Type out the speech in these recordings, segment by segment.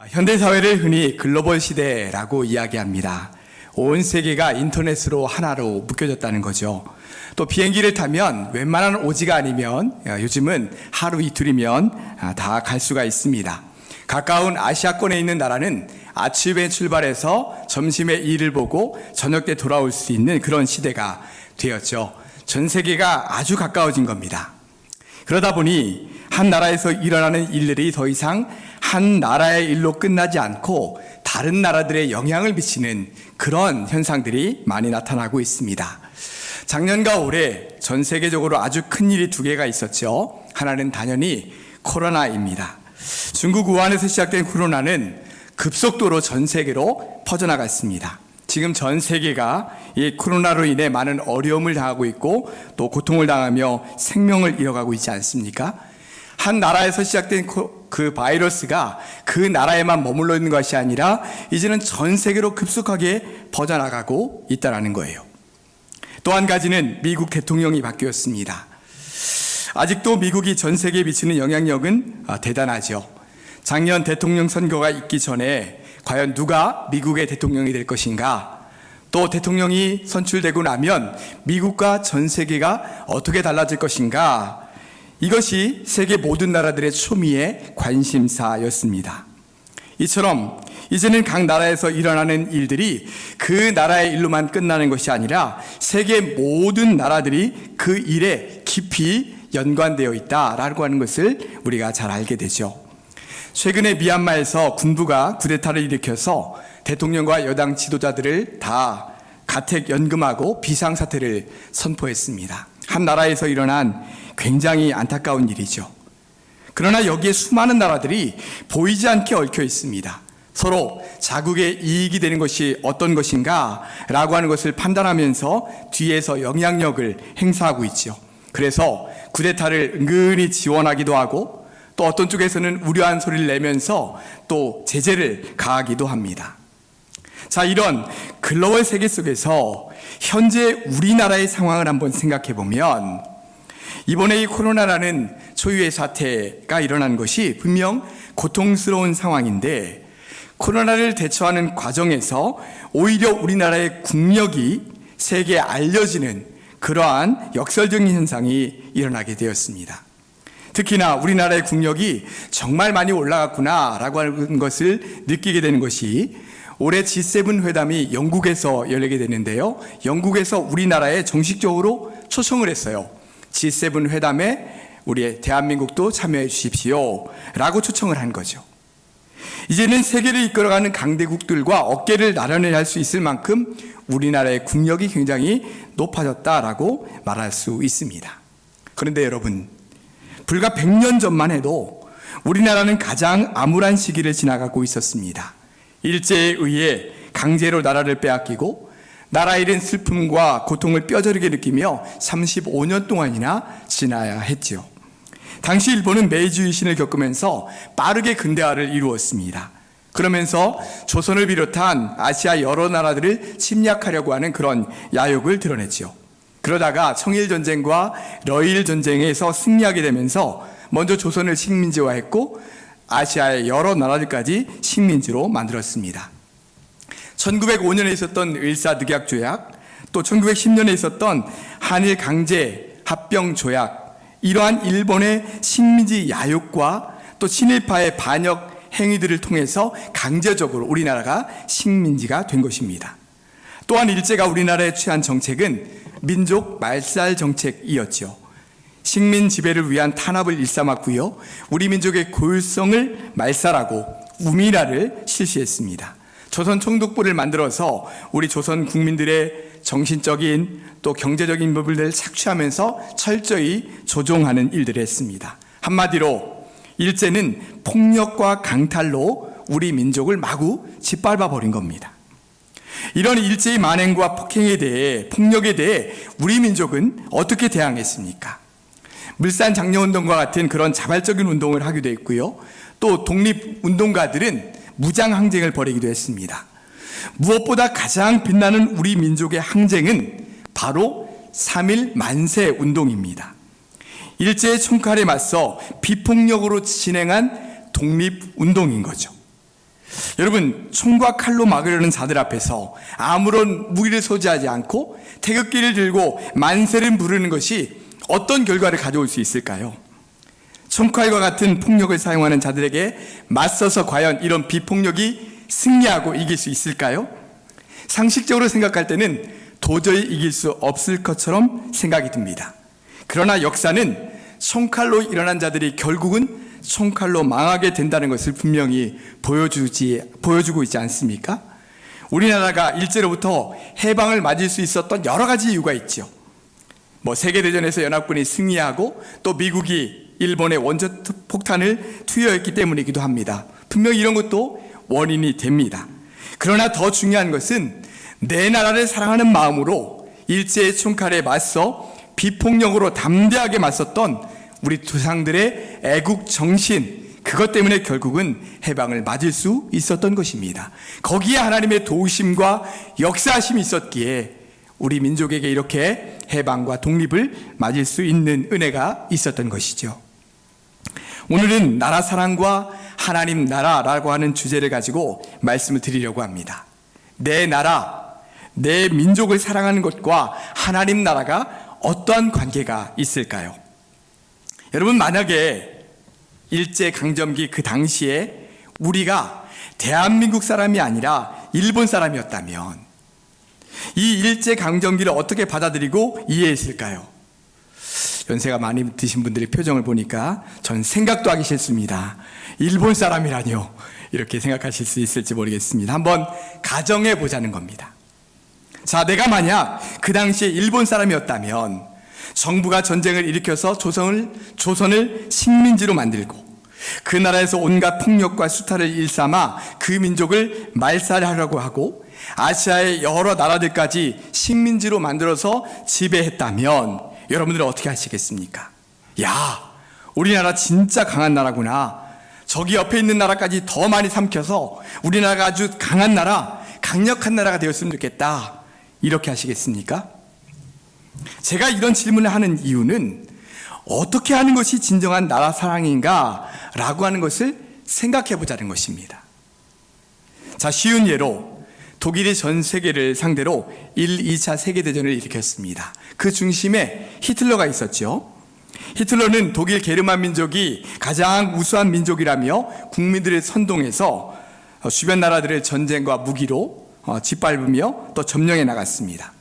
현대사회를 흔히 글로벌 시대라고 이야기합니다. 온 세계가 인터넷으로 하나로 묶여졌다는 거죠. 또 비행기를 타면 웬만한 오지가 아니면 요즘은 하루 이틀이면 다 갈 수가 있습니다. 가까운 아시아권에 있는 나라는 아침에 출발해서 점심에 일을 보고 저녁 때 돌아올 수 있는 그런 시대가 되었죠. 전 세계가 아주 가까워진 겁니다. 그러다 보니 한 나라에서 일어나는 일들이 더 이상 한 나라의 일로 끝나지 않고 다른 나라들의 영향을 미치는 그런 현상들이 많이 나타나고 있습니다. 작년과 올해 전 세계적으로 아주 큰 일이 두 개가 있었죠. 하나는 당연히 코로나입니다. 중국 우한에서 시작된 코로나는 급속도로 전 세계로 퍼져나갔습니다. 지금 전 세계가 이 코로나로 인해 많은 어려움을 당하고 있고 또 고통을 당하며 생명을 잃어가고 있지 않습니까? 한 나라에서 시작된 그 바이러스가 그 나라에만 머물러 있는 것이 아니라 이제는 전 세계로 급속하게 퍼져나가고 있다는 거예요. 또 한 가지는 미국 대통령이 바뀌었습니다. 아직도 미국이 전 세계에 미치는 영향력은 대단하죠. 작년 대통령 선거가 있기 전에 과연 누가 미국의 대통령이 될 것인가? 또 대통령이 선출되고 나면 미국과 전 세계가 어떻게 달라질 것인가? 이것이 세계 모든 나라들의 초미의 관심사였습니다. 이처럼 이제는 각 나라에서 일어나는 일들이 그 나라의 일로만 끝나는 것이 아니라 세계 모든 나라들이 그 일에 깊이 연관되어 있다라고 하는 것을 우리가 잘 알게 되죠. 최근에 미얀마에서 군부가 쿠데타를 일으켜서 대통령과 여당 지도자들을 다 가택 연금하고 비상사태를 선포했습니다. 한 나라에서 일어난 굉장히 안타까운 일이죠. 그러나 여기에 수많은 나라들이 보이지 않게 얽혀 있습니다. 서로 자국의 이익이 되는 것이 어떤 것인가 라고 하는 것을 판단하면서 뒤에서 영향력을 행사하고 있죠. 그래서 쿠데타를 은근히 지원하기도 하고 또 어떤 쪽에서는 우려한 소리를 내면서 또 제재를 가하기도 합니다. 자, 이런 글로벌 세계 속에서 현재 우리나라의 상황을 한번 생각해 보면 이번에 이 코로나라는 초유의 사태가 일어난 것이 분명 고통스러운 상황인데 코로나를 대처하는 과정에서 오히려 우리나라의 국력이 세계에 알려지는 그러한 역설적인 현상이 일어나게 되었습니다. 특히나 우리나라의 국력이 정말 많이 올라갔구나라고 하는 것을 느끼게 되는 것이 올해 G7 회담이 영국에서 열리게 되는데요. 영국에서 우리나라에 정식적으로 초청을 했어요. G7 회담에 우리의 대한민국도 참여해 주십시오 라고 초청을 한 거죠. 이제는 세계를 이끌어가는 강대국들과 어깨를 나란히 할 수 있을 만큼 우리나라의 국력이 굉장히 높아졌다라고 말할 수 있습니다. 그런데 여러분, 불과 100년 전만 해도 우리나라는 가장 암울한 시기를 지나가고 있었습니다. 일제에 의해 강제로 나라를 빼앗기고 나라 잃은 슬픔과 고통을 뼈저리게 느끼며 35년 동안이나 지나야 했죠. 당시 일본은 메이지 유신을 겪으면서 빠르게 근대화를 이루었습니다. 그러면서 조선을 비롯한 아시아 여러 나라들을 침략하려고 하는 그런 야욕을 드러냈죠. 그러다가 청일전쟁과 러일전쟁에서 승리하게 되면서 먼저 조선을 식민지화했고 아시아의 여러 나라들까지 식민지로 만들었습니다. 1905년에 있었던 을사늑약조약, 또 1910년에 있었던 한일 강제 합병 조약, 이러한 일본의 식민지 야욕과 또 친일파의 반역 행위들을 통해서 강제적으로 우리나라가 식민지가 된 것입니다. 또한 일제가 우리나라에 취한 정책은 민족 말살 정책이었죠. 식민 지배를 위한 탄압을 일삼았고요. 우리 민족의 고유성을 말살하고 우미라를 실시했습니다. 조선 총독부를 만들어서 우리 조선 국민들의 정신적인 또 경제적인 부분들을 착취하면서 철저히 조종하는 일들을 했습니다. 한마디로 일제는 폭력과 강탈로 우리 민족을 마구 짓밟아 버린 겁니다. 이런 일제의 만행과 폭행에 대해, 폭력에 대해 우리 민족은 어떻게 대항했습니까? 물산 장려운동과 같은 그런 자발적인 운동을 하기도 했고요. 또 독립운동가들은 무장 항쟁을 벌이기도 했습니다. 무엇보다 가장 빛나는 우리 민족의 항쟁은 바로 3.1 만세 운동입니다. 일제의 총칼에 맞서 비폭력으로 진행한 독립운동인 거죠. 여러분, 총과 칼로 막으려는 자들 앞에서 아무런 무기를 소지하지 않고 태극기를 들고 만세를 부르는 것이 어떤 결과를 가져올 수 있을까요? 총칼과 같은 폭력을 사용하는 자들에게 맞서서 과연 이런 비폭력이 승리하고 이길 수 있을까요? 상식적으로 생각할 때는 도저히 이길 수 없을 것처럼 생각이 듭니다. 그러나 역사는 총칼로 일어난 자들이 결국은 총칼로 망하게 된다는 것을 분명히 보여주고 있지 않습니까? 우리나라가 일제로부터 해방을 맞을 수 있었던 여러 가지 이유가 있죠. 세계대전에서 연합군이 승리하고 또 미국이 일본의 원자폭탄을 투여했기 때문이기도 합니다. 분명히 이런 것도 원인이 됩니다. 그러나 더 중요한 것은 내 나라를 사랑하는 마음으로 일제의 총칼에 맞서 비폭력으로 담대하게 맞섰던 우리 조상들의 애국 정신, 그것 때문에 결국은 해방을 맞을 수 있었던 것입니다. 거기에 하나님의 도우심과 역사하심이 있었기에 우리 민족에게 이렇게 해방과 독립을 맞을 수 있는 은혜가 있었던 것이죠. 오늘은 나라 사랑과 하나님 나라라고 하는 주제를 가지고 말씀을 드리려고 합니다. 내 나라, 내 민족을 사랑하는 것과 하나님 나라가 어떠한 관계가 있을까요? 여러분, 만약에 일제강점기 그 당시에 우리가 대한민국 사람이 아니라 일본 사람이었다면 이 일제강점기를 어떻게 받아들이고 이해했을까요? 연세가 많이 드신 분들의 표정을 보니까 전 생각도 하기 싫습니다. 일본 사람이라뇨, 이렇게 생각하실 수 있을지 모르겠습니다. 한번 가정해 보자는 겁니다. 자, 내가 만약 그 당시에 일본 사람이었다면 정부가 전쟁을 일으켜서 조선을 식민지로 만들고 그 나라에서 온갖 폭력과 수탈을 일삼아 그 민족을 말살하려고 하고 아시아의 여러 나라들까지 식민지로 만들어서 지배했다면 여러분들은 어떻게 하시겠습니까? 야, 우리나라 진짜 강한 나라구나. 저기 옆에 있는 나라까지 더 많이 삼켜서 우리나라가 아주 강한 나라, 강력한 나라가 되었으면 좋겠다. 이렇게 하시겠습니까? 제가 이런 질문을 하는 이유는 어떻게 하는 것이 진정한 나라 사랑인가 라고 하는 것을 생각해 보자는 것입니다. 자, 쉬운 예로 독일이 전 세계를 상대로 1, 2차 세계대전을 일으켰습니다. 그 중심에 히틀러가 있었죠. 히틀러는 독일 게르만 민족이 가장 우수한 민족이라며 국민들을 선동해서 주변 나라들을 전쟁과 무기로 짓밟으며 또 점령해 나갔습니다.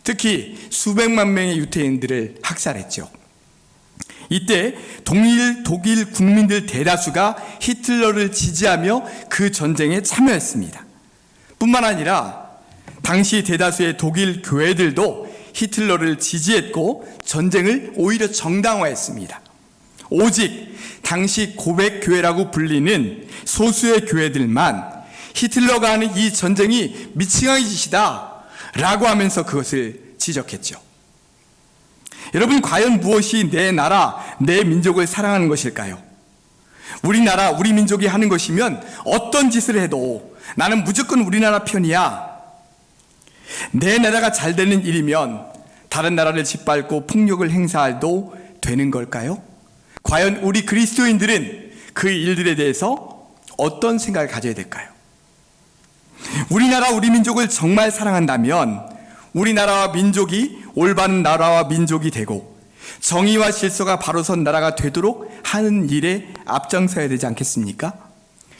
특히 수백만 명의 유태인들을 학살했죠. 이때 독일 국민들 대다수가 히틀러를 지지하며 그 전쟁에 참여했습니다. 뿐만 아니라 당시 대다수의 독일 교회들도 히틀러를 지지했고 전쟁을 오히려 정당화했습니다. 오직 당시 고백교회라고 불리는 소수의 교회들만 히틀러가 하는 이 전쟁이 미칭한 짓이다 라고 하면서 그것을 지적했죠. 여러분, 과연 무엇이 내 나라, 내 민족을 사랑하는 것일까요? 우리나라, 우리 민족이 하는 것이면 어떤 짓을 해도 나는 무조건 우리나라 편이야. 내 나라가 잘 되는 일이면 다른 나라를 짓밟고 폭력을 행사해도 되는 걸까요? 과연 우리 그리스도인들은 그 일들에 대해서 어떤 생각을 가져야 될까요? 우리나라, 우리 민족을 정말 사랑한다면 우리나라와 민족이 올바른 나라와 민족이 되고 정의와 질서가 바로 선 나라가 되도록 하는 일에 앞장서야 되지 않겠습니까?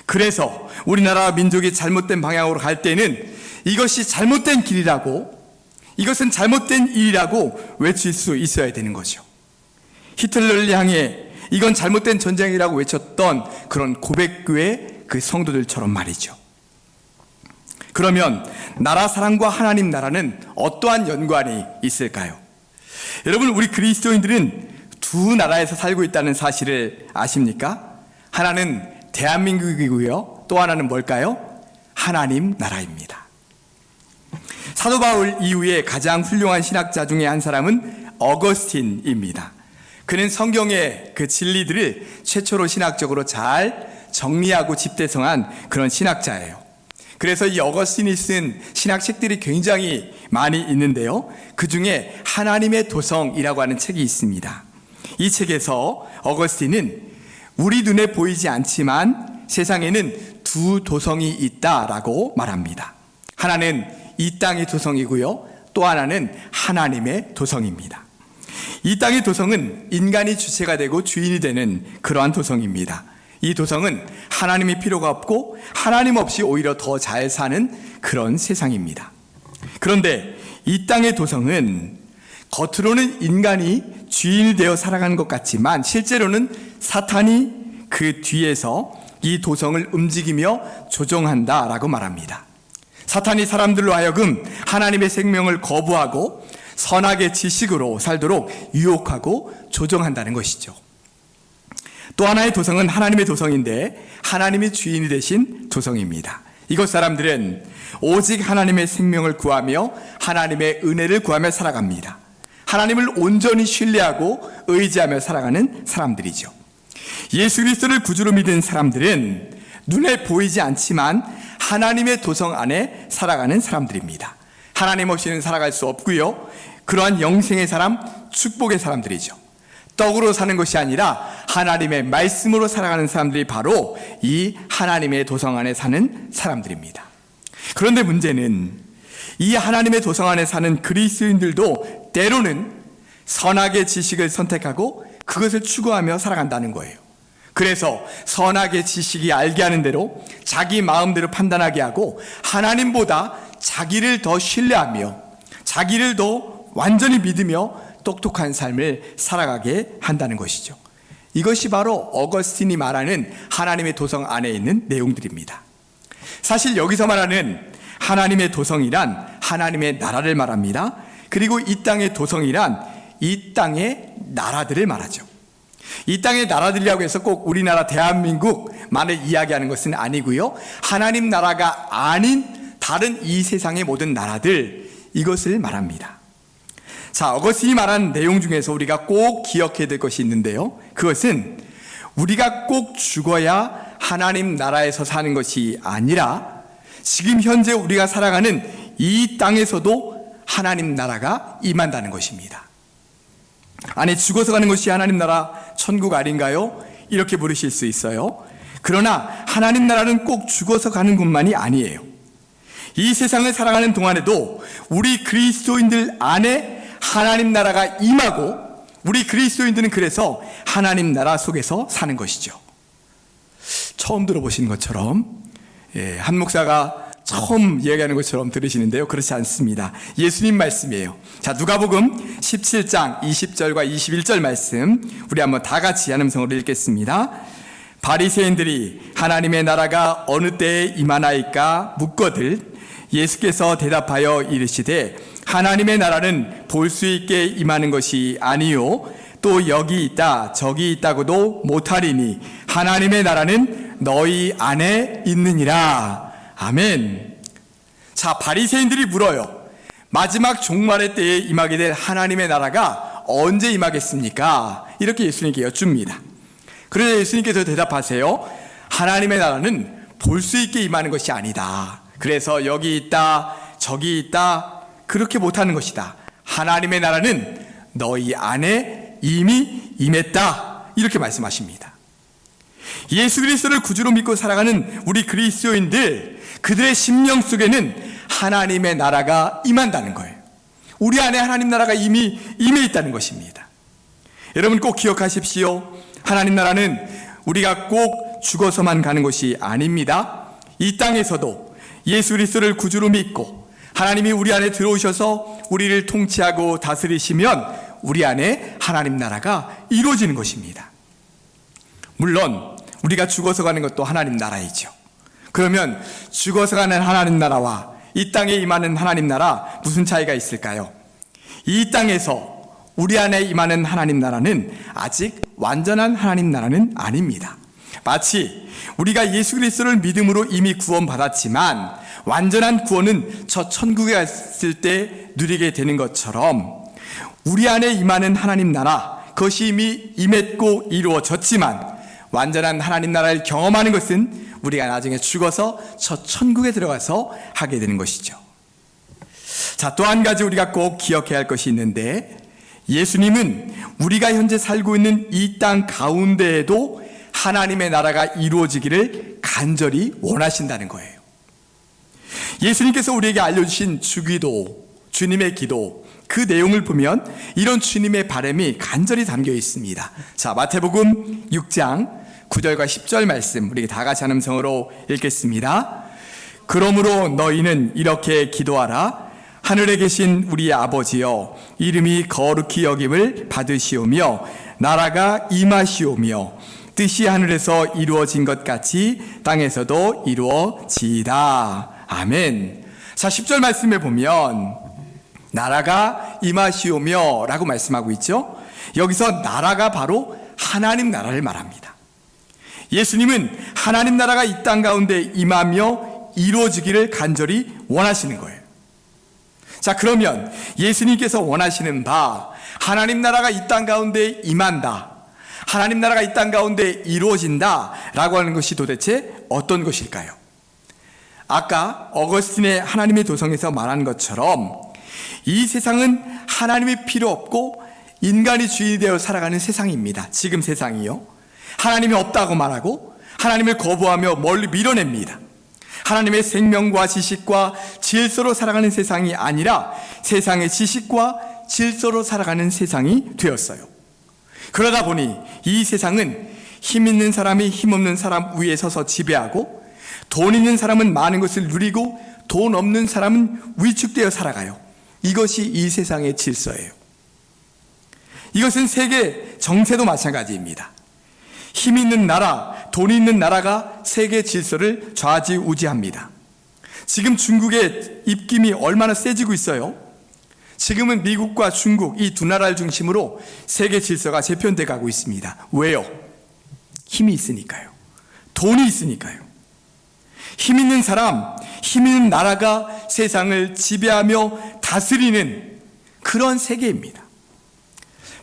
그래서 우리나라와 민족이 잘못된 방향으로 갈 때는 이것이 잘못된 길이라고, 이것은 잘못된 일이라고 외칠 수 있어야 되는 거죠. 히틀러를 향해 이건 잘못된 전쟁이라고 외쳤던 그런 고백교회 그 성도들처럼 말이죠. 그러면 나라 사랑과 하나님 나라는 어떠한 연관이 있을까요? 여러분, 우리 그리스도인들은 두 나라에서 살고 있다는 사실을 아십니까? 하나는 대한민국이고요. 또 하나는 뭘까요? 하나님 나라입니다. 사도 바울 이후에 가장 훌륭한 신학자 중에 한 사람은 어거스틴입니다. 그는 성경의 그 진리들을 최초로 신학적으로 잘 정리하고 집대성한 그런 신학자예요. 그래서 이 어거스틴이 쓴 신학책들이 굉장히 많이 있는데요. 그 중에 하나님의 도성이라고 하는 책이 있습니다. 이 책에서 어거스틴은 우리 눈에 보이지 않지만 세상에는 두 도성이 있다라고 말합니다. 하나는 이 땅의 도성이고요, 또 하나는 하나님의 도성입니다. 이 땅의 도성은 인간이 주체가 되고 주인이 되는 그러한 도성입니다. 이 도성은 하나님이 필요가 없고 하나님 없이 오히려 더 잘 사는 그런 세상입니다. 그런데 이 땅의 도성은 겉으로는 인간이 주인이 되어 살아가는 것 같지만 실제로는 사탄이 그 뒤에서 이 도성을 움직이며 조종한다라고 말합니다. 사탄이 사람들로 하여금 하나님의 생명을 거부하고 선악의 지식으로 살도록 유혹하고 조종한다는 것이죠. 또 하나의 도성은 하나님의 도성인데 하나님이 주인이 되신 도성입니다. 이곳 사람들은 오직 하나님의 생명을 구하며 하나님의 은혜를 구하며 살아갑니다. 하나님을 온전히 신뢰하고 의지하며 살아가는 사람들이죠. 예수 그리스도를 구주로 믿은 사람들은 눈에 보이지 않지만 하나님의 도성 안에 살아가는 사람들입니다. 하나님 없이는 살아갈 수 없고요, 그러한 영생의 사람, 축복의 사람들이죠. 떡으로 사는 것이 아니라 하나님의 말씀으로 살아가는 사람들이 바로 이 하나님의 도성 안에 사는 사람들입니다. 그런데 문제는 이 하나님의 도성 안에 사는 그리스도인들도 때로는 선악의 지식을 선택하고 그것을 추구하며 살아간다는 거예요. 그래서 선악의 지식이 알게 하는 대로 자기 마음대로 판단하게 하고 하나님보다 자기를 더 신뢰하며 자기를 더 완전히 믿으며 똑똑한 삶을 살아가게 한다는 것이죠. 이것이 바로 어거스틴이 말하는 하나님의 도성 안에 있는 내용들입니다. 사실 여기서 말하는 하나님의 도성이란 하나님의 나라를 말합니다. 그리고 이 땅의 도성이란 이 땅의 나라들을 말하죠. 이 땅의 나라들이라고 해서 꼭 우리나라 대한민국만을 이야기하는 것은 아니고요, 하나님 나라가 아닌 다른 이 세상의 모든 나라들, 이것을 말합니다. 자, 어거스틴이 말한 내용 중에서 우리가 꼭 기억해야 될 것이 있는데요, 그것은 우리가 꼭 죽어야 하나님 나라에서 사는 것이 아니라 지금 현재 우리가 살아가는 이 땅에서도 하나님 나라가 임한다는 것입니다. 아니, 죽어서 가는 것이 하나님 나라 천국 아닌가요? 이렇게 물으실 수 있어요. 그러나 하나님 나라는 꼭 죽어서 가는 것만이 아니에요. 이 세상을 살아가는 동안에도 우리 그리스도인들 안에 하나님 나라가 임하고 우리 그리스도인들은 그래서 하나님 나라 속에서 사는 것이죠. 처음 들어보신 것처럼, 한 목사가 처음 이야기하는 것처럼 들으시는데요, 그렇지 않습니다. 예수님 말씀이에요. 자, 누가복음 17장 20절과 21절 말씀 우리 한번 다 같이 한 음성으로 읽겠습니다. 바리새인들이 하나님의 나라가 어느 때에 임하나이까 묻거들 예수께서 대답하여 이르시되 하나님의 나라는 볼 수 있게 임하는 것이 아니요 또 여기 있다 저기 있다고도 못하리니 하나님의 나라는 너희 안에 있느니라. 아멘. 자, 바리새인들이 물어요. 마지막 종말의 때에 임하게 될 하나님의 나라가 언제 임하겠습니까? 이렇게 예수님께 여쭙니다. 그래서 예수님께서 대답하세요. 하나님의 나라는 볼 수 있게 임하는 것이 아니다. 그래서 여기 있다 저기 있다 그렇게 못하는 것이다. 하나님의 나라는 너희 안에 이미 임했다. 이렇게 말씀하십니다. 예수 그리스도를 구주로 믿고 살아가는 우리 그리스도인들, 그들의 심령 속에는 하나님의 나라가 임한다는 거예요. 우리 안에 하나님 나라가 이미 임해 있다는 것입니다. 여러분 꼭 기억하십시오. 하나님 나라는 우리가 꼭 죽어서만 가는 것이 아닙니다. 이 땅에서도 예수 그리스도를 구주로 믿고 하나님이 우리 안에 들어오셔서 우리를 통치하고 다스리시면 우리 안에 하나님 나라가 이루어지는 것입니다. 물론 우리가 죽어서 가는 것도 하나님 나라이죠. 그러면 죽어서 가는 하나님 나라와 이 땅에 임하는 하나님 나라 무슨 차이가 있을까요? 이 땅에서 우리 안에 임하는 하나님 나라는 아직 완전한 하나님 나라는 아닙니다. 마치 우리가 예수 그리스도를 믿음으로 이미 구원받았지만 완전한 구원은 저 천국에 갔을 때 누리게 되는 것처럼 우리 안에 임하는 하나님 나라, 그것이 이미 임했고 이루어졌지만 완전한 하나님 나라를 경험하는 것은 우리가 나중에 죽어서 저 천국에 들어가서 하게 되는 것이죠. 자, 또 한 가지 우리가 꼭 기억해야 할 것이 있는데, 예수님은 우리가 현재 살고 있는 이 땅 가운데에도 하나님의 나라가 이루어지기를 간절히 원하신다는 거예요. 예수님께서 우리에게 알려주신 주기도, 주님의 기도, 그 내용을 보면 이런 주님의 바람이 간절히 담겨 있습니다. 자, 마태복음 6장 9절과 10절 말씀 우리 다 같이 한 음성으로 읽겠습니다. 그러므로 너희는 이렇게 기도하라. 하늘에 계신 우리 아버지여, 이름이 거룩히 여김을 받으시오며 나라가 임하시오며 뜻이 하늘에서 이루어진 것 같이 땅에서도 이루어지이다. 아멘. 자, 10절 말씀에 보면 나라가 임하시오며 라고 말씀하고 있죠. 여기서 나라가 바로 하나님 나라를 말합니다. 예수님은 하나님 나라가 이 땅 가운데 임하며 이루어지기를 간절히 원하시는 거예요. 자, 그러면 예수님께서 원하시는 바 하나님 나라가 이 땅 가운데 임한다, 하나님 나라가 이 땅 가운데 이루어진다 라고 하는 것이 도대체 어떤 것일까요? 아까 어거스틴의 하나님의 도성에서 말한 것처럼 이 세상은 하나님이 필요 없고 인간이 주인이 되어 살아가는 세상입니다. 지금 세상이요, 하나님이 없다고 말하고 하나님을 거부하며 멀리 밀어냅니다. 하나님의 생명과 지식과 질서로 살아가는 세상이 아니라 세상의 지식과 질서로 살아가는 세상이 되었어요. 그러다 보니 이 세상은 힘 있는 사람이 힘 없는 사람 위에 서서 지배하고, 돈 있는 사람은 많은 것을 누리고 돈 없는 사람은 위축되어 살아가요. 이것이 이 세상의 질서예요. 이것은 세계 정세도 마찬가지입니다. 힘 있는 나라, 돈이 있는 나라가 세계 질서를 좌지우지합니다. 지금 중국의 입김이 얼마나 세지고 있어요? 지금은 미국과 중국 이 두 나라를 중심으로 세계 질서가 재편돼 가고 있습니다. 왜요? 힘이 있으니까요. 돈이 있으니까요. 힘 있는 사람, 힘 있는 나라가 세상을 지배하며 다스리는 그런 세계입니다.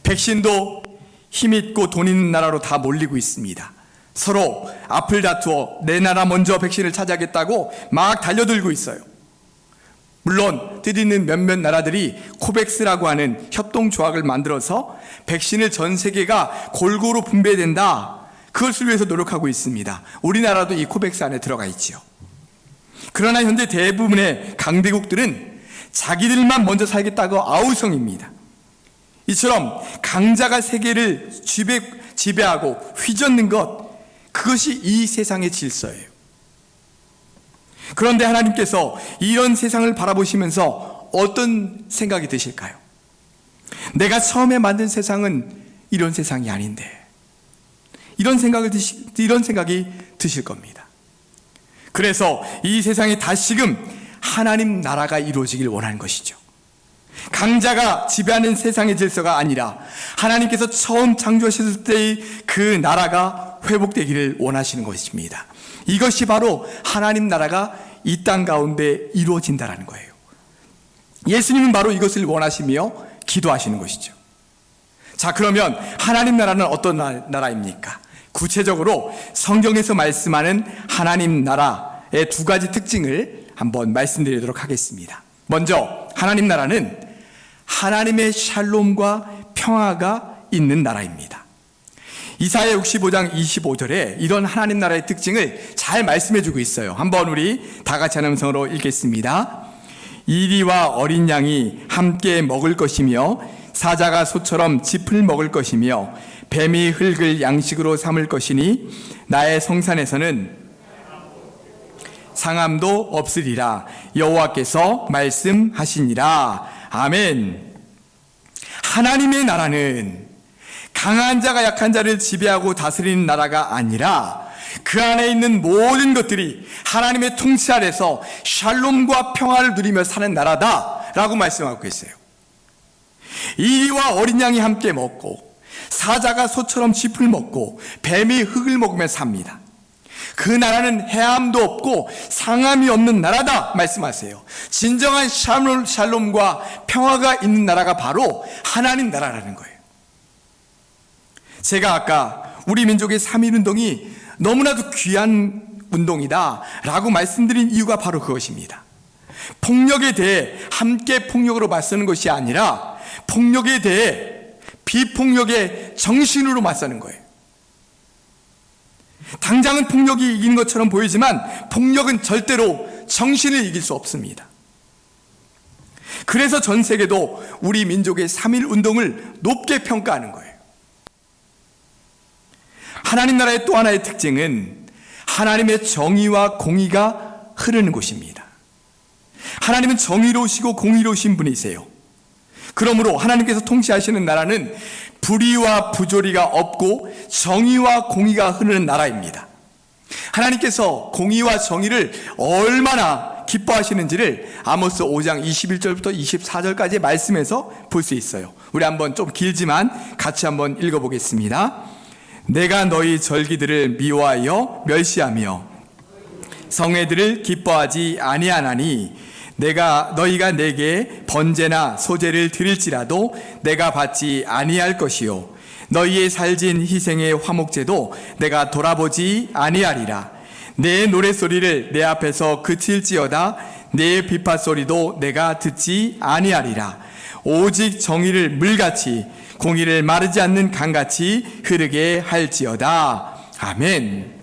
백신도 힘 있고 돈 있는 나라로 다 몰리고 있습니다. 서로 앞을 다투어 내 나라 먼저 백신을 차지하겠다고 막 달려들고 있어요. 물론 뜻있는 몇몇 나라들이 코백스라고 하는 협동조합을 만들어서 백신을 전 세계가 골고루 분배된다, 그것을 위해서 노력하고 있습니다. 우리나라도 이 코백스 안에 들어가 있지요. 그러나 현재 대부분의 강대국들은 자기들만 먼저 살겠다고 아우성입니다. 이처럼 강자가 세계를 지배하고 휘젓는 것, 그것이 이 세상의 질서예요. 그런데 하나님께서 이런 세상을 바라보시면서 어떤 생각이 드실까요? 내가 처음에 만든 세상은 이런 세상이 아닌데, 이런 생각이 드실 겁니다. 그래서 이 세상에 다시금 하나님 나라가 이루어지길 원하는 것이죠. 강자가 지배하는 세상의 질서가 아니라 하나님께서 처음 창조하셨을 때의 그 나라가 회복되기를 원하시는 것입니다. 이것이 바로 하나님 나라가 이 땅 가운데 이루어진다는 거예요. 예수님은 바로 이것을 원하시며 기도하시는 것이죠. 자, 그러면 하나님 나라는 어떤 나라입니까? 구체적으로 성경에서 말씀하는 하나님 나라의 두 가지 특징을 한번 말씀드리도록 하겠습니다. 먼저 하나님 나라는 하나님의 샬롬과 평화가 있는 나라입니다. 이사야 65장 25절에 이런 하나님 나라의 특징을 잘 말씀해 주고 있어요. 한번 우리 다 같이 한 음성으로 읽겠습니다. 이리와 어린 양이 함께 먹을 것이며 사자가 소처럼 짚을 먹을 것이며 뱀이 흙을 양식으로 삼을 것이니 나의 성산에서는 상함도 없으리라. 여호와께서 말씀하시니라. 아멘. 하나님의 나라는 강한 자가 약한 자를 지배하고 다스리는 나라가 아니라 그 안에 있는 모든 것들이 하나님의 통치 아래서 샬롬과 평화를 누리며 사는 나라다라고 말씀하고 있어요. 이리와 어린 양이 함께 먹고 사자가 소처럼 짚을 먹고 뱀이 흙을 먹으며 삽니다. 그 나라는 해함도 없고 상함이 없는 나라다 말씀하세요. 진정한 샬롬과 평화가 있는 나라가 바로 하나님 나라라는 거예요. 제가 아까 우리 민족의 3.1운동이 너무나도 귀한 운동이다 라고 말씀드린 이유가 바로 그것입니다. 폭력에 대해 함께 폭력으로 맞서는 것이 아니라 폭력에 대해 비폭력의 정신으로 맞서는 거예요. 당장은 폭력이 이기는 것처럼 보이지만 폭력은 절대로 정신을 이길 수 없습니다. 그래서 전 세계도 우리 민족의 3.1 운동을 높게 평가하는 거예요. 하나님 나라의 또 하나의 특징은 하나님의 정의와 공의가 흐르는 곳입니다. 하나님은 정의로우시고 공의로우신 분이세요. 그러므로 하나님께서 통치하시는 나라는 불의와 부조리가 없고 정의와 공의가 흐르는 나라입니다. 하나님께서 공의와 정의를 얼마나 기뻐하시는지를 아모스 5장 21절부터 24절까지의 말씀에서 볼 수 있어요. 우리 한번 좀 길지만 같이 한번 읽어보겠습니다. 내가 너희 절기들을 미워하여 멸시하며 성회들을 기뻐하지 아니하나니 너희가 내게 번제나 소제를 드릴지라도 내가 받지 아니할 것이요 너희의 살진 희생의 화목제도 내가 돌아보지 아니하리라. 내 노랫소리를 내 앞에서 그칠지어다 내 비파소리도 내가 듣지 아니하리라. 오직 정의를 물같이 공의를 마르지 않는 강같이 흐르게 할지어다. 아멘.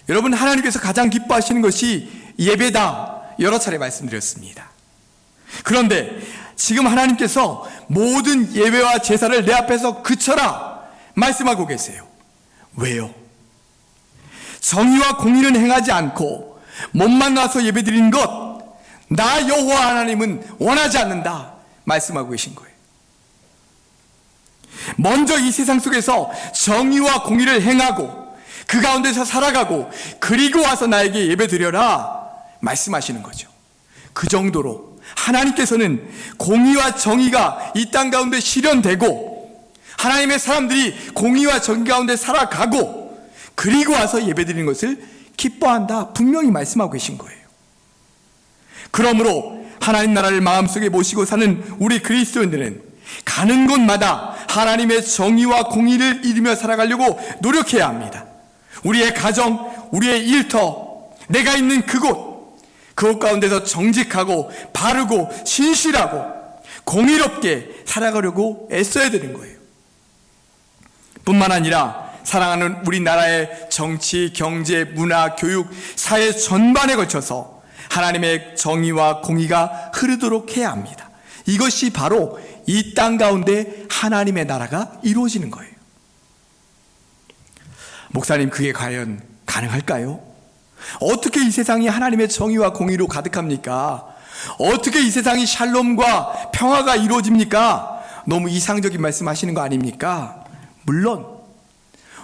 여러분, 하나님께서 가장 기뻐하시는 것이 예배다. 여러 차례 말씀드렸습니다. 그런데 지금 하나님께서 모든 예배와 제사를 내 앞에서 그쳐라 말씀하고 계세요. 왜요? 정의와 공의는 행하지 않고 몸만 나서 예배드리는 것, 나 여호와 하나님은 원하지 않는다 말씀하고 계신 거예요. 먼저 이 세상 속에서 정의와 공의를 행하고 그 가운데서 살아가고 그리고 와서 나에게 예배드려라 말씀하시는 거죠. 그 정도로 하나님께서는 공의와 정의가 이 땅 가운데 실현되고 하나님의 사람들이 공의와 정의 가운데 살아가고 그리고 와서 예배드리는 것을 기뻐한다 분명히 말씀하고 계신 거예요. 그러므로 하나님 나라를 마음속에 모시고 사는 우리 그리스도인들은 가는 곳마다 하나님의 정의와 공의를 이루며 살아가려고 노력해야 합니다. 우리의 가정, 우리의 일터, 내가 있는 그곳 가운데서 정직하고 바르고 신실하고 공의롭게 살아가려고 애써야 되는 거예요. 뿐만 아니라 사랑하는 우리나라의 정치, 경제, 문화, 교육, 사회 전반에 걸쳐서 하나님의 정의와 공의가 흐르도록 해야 합니다. 이것이 바로 이 땅 가운데 하나님의 나라가 이루어지는 거예요. 목사님, 그게 과연 가능할까요? 어떻게 이 세상이 하나님의 정의와 공의로 가득합니까? 어떻게 이 세상이 샬롬과 평화가 이루어집니까? 너무 이상적인 말씀 하시는 거 아닙니까? 물론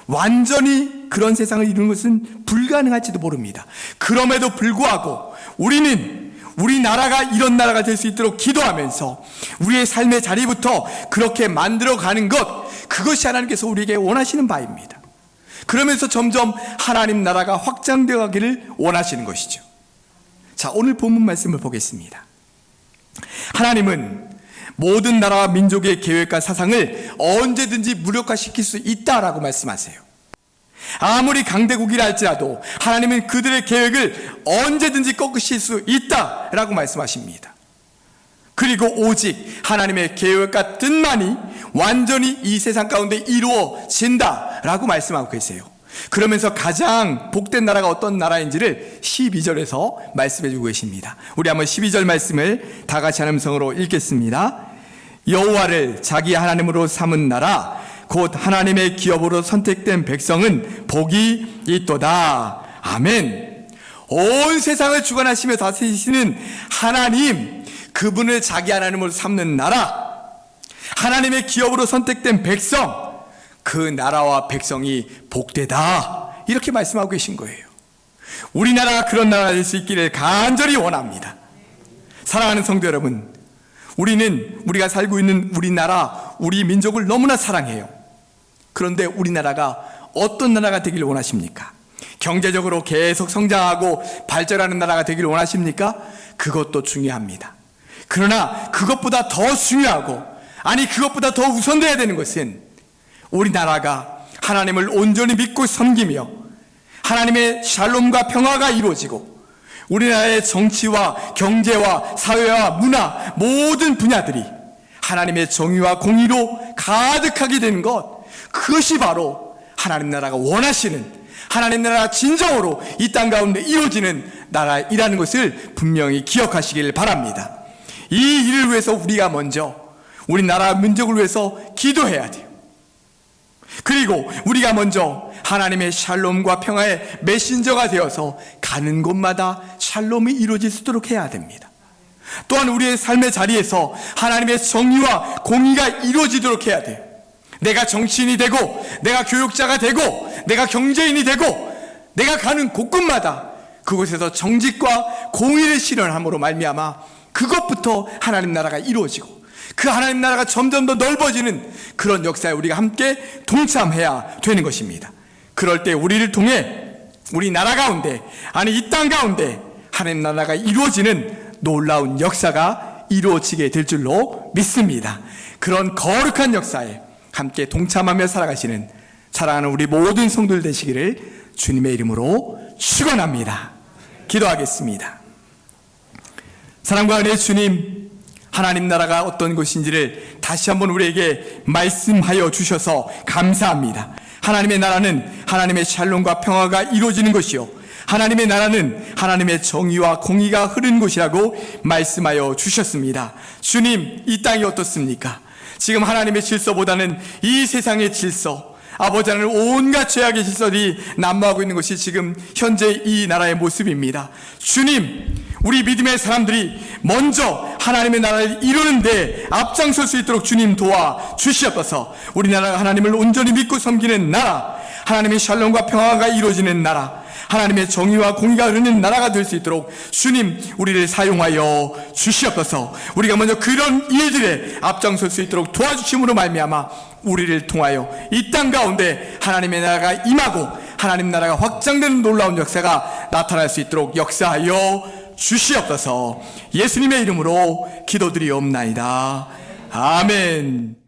완전히 그런 세상을 이루는 것은 불가능할지도 모릅니다. 그럼에도 불구하고 우리는 우리 나라가 이런 나라가 될 수 있도록 기도하면서 우리의 삶의 자리부터 그렇게 만들어가는 것, 그것이 하나님께서 우리에게 원하시는 바입니다. 그러면서 점점 하나님 나라가 확장되어 가기를 원하시는 것이죠. 자, 오늘 본문 말씀을 보겠습니다. 하나님은 모든 나라와 민족의 계획과 사상을 언제든지 무력화시킬 수 있다라고 말씀하세요. 아무리 강대국이라 할지라도 하나님은 그들의 계획을 언제든지 꺾으실 수 있다라고 말씀하십니다. 그리고 오직 하나님의 계획과 뜻만이 완전히 이 세상 가운데 이루어진다라고 말씀하고 계세요. 그러면서 가장 복된 나라가 어떤 나라인지를 12절에서 말씀해 주고 계십니다. 우리 한번 12절 말씀을 다 같이 한 음성으로 읽겠습니다. 여호와를 자기 하나님으로 삼은 나라 곧 하나님의 기업으로 선택된 백성은 복이 있도다. 아멘. 온 세상을 주관하시며 다스리시는 하나님, 그분을 자기 하나님으로 삼는 나라, 하나님의 기업으로 선택된 백성, 그 나라와 백성이 복되다, 이렇게 말씀하고 계신 거예요. 우리나라가 그런 나라가 될 수 있기를 간절히 원합니다. 사랑하는 성도 여러분, 우리가 살고 있는 우리나라, 우리 민족을 너무나 사랑해요. 그런데 우리나라가 어떤 나라가 되길 원하십니까? 경제적으로 계속 성장하고 발전하는 나라가 되길 원하십니까? 그것도 중요합니다. 그러나 그것보다 더 중요하고, 그것보다 더 우선돼야 되는 것은 우리나라가 하나님을 온전히 믿고 섬기며 하나님의 샬롬과 평화가 이루어지고 우리나라의 정치와 경제와 사회와 문화 모든 분야들이 하나님의 정의와 공의로 가득하게 되는 것, 그것이 바로 하나님 나라가 원하시는, 하나님 나라가 진정으로 이 땅 가운데 이루어지는 나라이라는 것을 분명히 기억하시길 바랍니다. 이 일을 위해서 우리가 먼저 우리나라 민족을 위해서 기도해야 돼요. 그리고 우리가 먼저 하나님의 샬롬과 평화의 메신저가 되어서 가는 곳마다 샬롬이 이루어질 수 있도록 해야 됩니다. 또한 우리의 삶의 자리에서 하나님의 정의와 공의가 이루어지도록 해야 돼요. 내가 정치인이 되고 내가 교육자가 되고 내가 경제인이 되고 내가 가는 곳곳마다 그곳에서 정직과 공의를 실현함으로 말미암아 그것부터 하나님 나라가 이루어지고 그 하나님 나라가 점점 더 넓어지는 그런 역사에 우리가 함께 동참해야 되는 것입니다. 그럴 때 우리를 통해 우리 나라 가운데, 아니 이 땅 가운데 하나님 나라가 이루어지는 놀라운 역사가 이루어지게 될 줄로 믿습니다. 그런 거룩한 역사에 함께 동참하며 살아가시는 사랑하는 우리 모든 성도들 되시기를 주님의 이름으로 축원합니다. 기도하겠습니다. 사랑과 은혜의 주님, 하나님 나라가 어떤 것인지를 다시 한번 우리에게 말씀하여 주셔서 감사합니다. 하나님의 나라는 하나님의 샬롬과 평화가 이루어지는 것이요, 하나님의 나라는 하나님의 정의와 공의가 흐르는 곳이라고 말씀하여 주셨습니다. 주님, 이 땅이 어떻습니까? 지금 하나님의 질서보다는 이 세상의 질서, 아버지 하나님 온갖 죄악의 질서들이 난무하고 있는 것이 지금 현재 이 나라의 모습입니다. 주님, 우리 믿음의 사람들이 먼저 하나님의 나라를 이루는데 앞장설 수 있도록 주님 도와 주시옵소서. 우리나라가 하나님을 온전히 믿고 섬기는 나라, 하나님의 샬롬과 평화가 이루어지는 나라, 하나님의 정의와 공의가 흐르는 나라가 될 수 있도록 주님 우리를 사용하여 주시옵소서. 우리가 먼저 그런 일들에 앞장설 수 있도록 도와주심으로 말미암아 우리를 통하여 이 땅 가운데 하나님의 나라가 임하고 하나님 나라가 확장되는 놀라운 역사가 나타날 수 있도록 역사하여 주시옵소서. 예수님의 이름으로 기도드리옵나이다. 아멘.